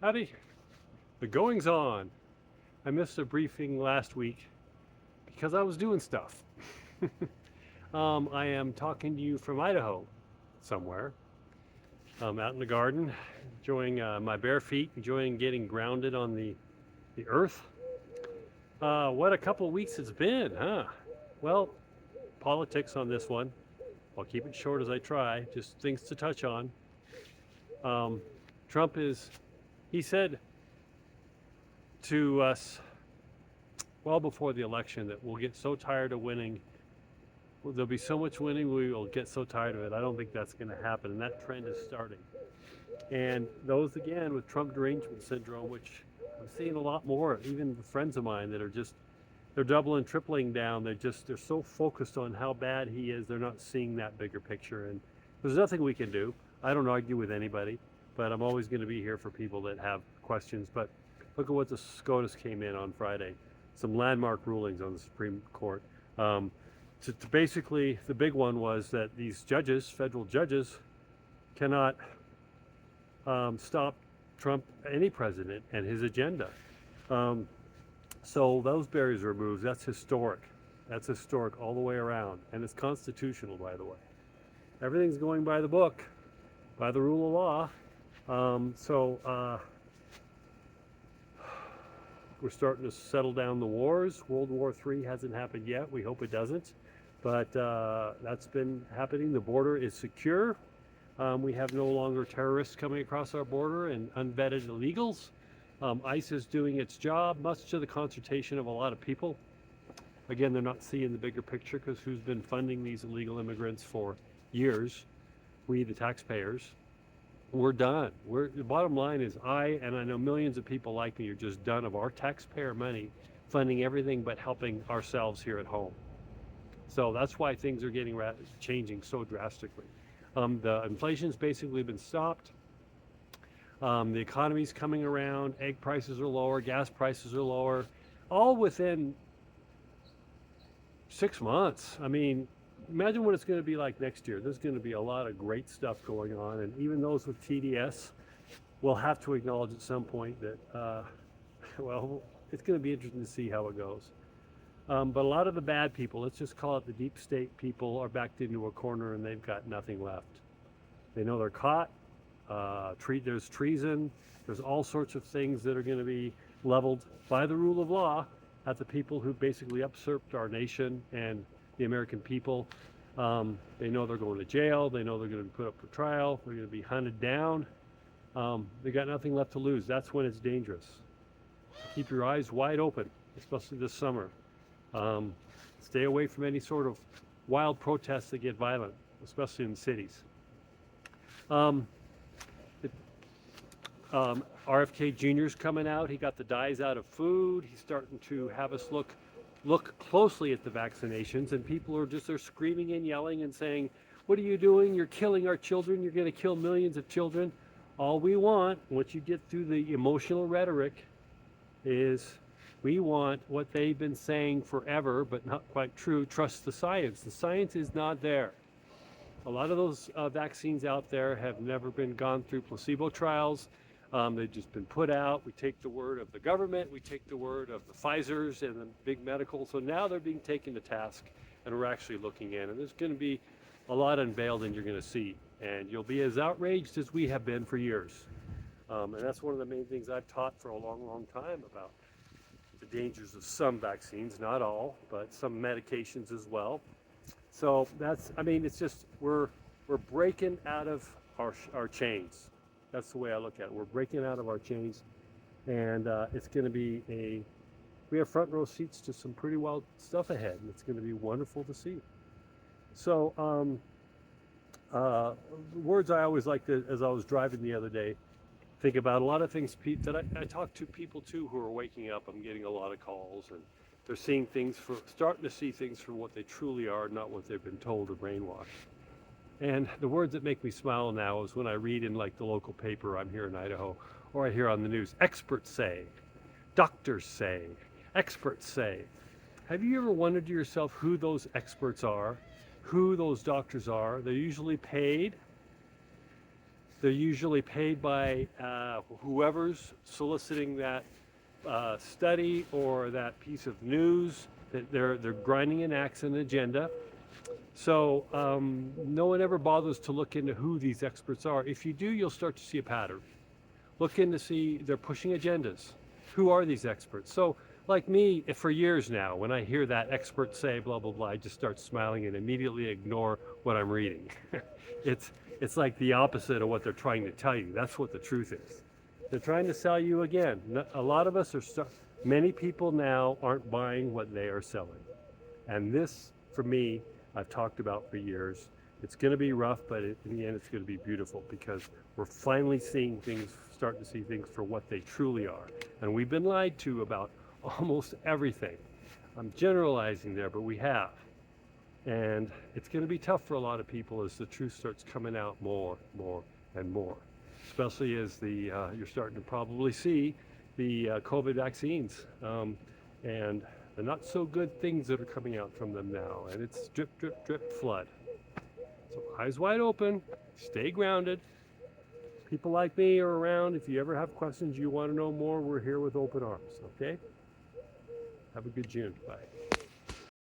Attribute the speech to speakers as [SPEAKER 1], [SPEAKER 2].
[SPEAKER 1] Howdy. The goings on. I missed a briefing last week because I was doing stuff. I am talking to you from Idaho, somewhere. Out in the garden, enjoying my bare feet, enjoying getting grounded on the earth. What a couple of weeks it's been, huh? Well, politics on this one. I'll keep it short as I try, just things to touch on. Um, Trump he said to us well before the election that we'll get so tired of winning. There'll be so much winning, we will get so tired of it. I don't think that's going to happen, and that trend is starting. And those, again, with Trump derangement syndrome, which I'm seeing a lot more, even friends of mine that are they're doubling, tripling down. They're so focused on how bad he is, they're not seeing that bigger picture. And there's nothing we can do. I don't argue with anybody, but I'm always going to be here for people that have questions. But look at what the SCOTUS came in on Friday. Some landmark rulings on the Supreme Court. Basically, the big one was that these judges, federal judges, cannot stop Trump, any president, and his agenda. So those barriers are removed. That's historic. That's historic all the way around. And it's constitutional, by the way. Everything's going by the book, by the rule of law. We're starting to settle down the wars. World War III hasn't happened yet. We hope it doesn't. But that's been happening. The border is secure. We have no longer terrorists coming across our border and unvetted illegals. ICE is doing its job, much to the consternation of a lot of people. Again, they're not seeing the bigger picture because who's been funding these illegal immigrants for years? We, the taxpayers. We're done. The bottom line is I know millions of people like me are just done of our taxpayer money funding everything but helping ourselves here at home. So that's why things are changing so drastically. The inflation's basically been stopped. The economy's coming around. Egg prices are lower. Gas prices are lower. All within 6 months. I mean, imagine what it's going to be like next year. There's going to be a lot of great stuff going on. And even those with TDS will have to acknowledge at some point that, well, it's going to be interesting to see how it goes. But a lot of the bad people, let's just call it the deep state people, are backed into a corner and they've got nothing left. They know they're caught. There's treason. There's all sorts of things that are going to be leveled by the rule of law at the people who basically usurped our nation and the American people. They know they're going to jail. They know they're going to be put up for trial. They're going to be hunted down. They got nothing left to lose. That's when it's dangerous. Keep your eyes wide open, especially this summer. Stay away from any sort of wild protests that get violent, especially in cities. RFK Jr.'s coming out. He got the dyes out of food. He's starting to have us look closely at the vaccinations, and people they're screaming and yelling and saying, "What are you doing? You're killing our children. You're going to kill millions of children." All we want, once you get through the emotional rhetoric, is we want what they've been saying forever, but not quite true. Trust the science. The science is not there. A lot of those vaccines out there have never been gone through placebo trials. They've just been put out. We take the word of the government. We take the word of the Pfizers and the big medical. So now they're being taken to task, and we're actually looking in. And there's going to be a lot unveiled, and you're going to see. And you'll be as outraged as we have been for years. And that's one of the main things I've taught for a long, long time about the dangers of some vaccines, not all, but some medications as well. So it's just, we're breaking out of our chains. That's the way I look at it. We're breaking out of our chains, and it's going to be we have front row seats to some pretty wild stuff ahead, and it's going to be wonderful to see. So, words I always like to, as I was driving the other day, think about a lot of things that I talk to people too who are waking up. I'm getting a lot of calls, and they're starting to see things for what they truly are, not what they've been told or brainwashed. And the words that make me smile now is when I read in like the local paper, I'm here in Idaho, or I hear on the news, experts say, doctors say, experts say. Have you ever wondered to yourself who those experts are, who those doctors are? They're usually paid. They're usually paid by whoever's soliciting that study or that piece of news. That they're grinding an axe and agenda. So no one ever bothers to look into who these experts are. If you do, you'll start to see a pattern. Look in to see they're pushing agendas. Who are these experts? So, like me, for years now, when I hear that expert say blah blah blah, I just start smiling and immediately ignore what I'm reading. it's it's like the opposite of what they're trying to tell you. That's what the truth is. They're trying to sell you again. A lot of us are. Many people now aren't buying what they are selling, and this, for me, I've talked about for years. It's going to be rough, but in the end, it's going to be beautiful because we're finally seeing things, starting to see things for what they truly are. And we've been lied to about almost everything. I'm generalizing there, but we have. And it's going to be tough for a lot of people as the truth starts coming out more, and more. Especially as you're starting to probably see the COVID vaccines and the not so good things that are coming out from them now. And it's drip, drip, drip, flood. So eyes wide open, stay grounded. People like me are around. If you ever have questions, you want to know more, we're here with open arms, okay? Have a good June. Bye.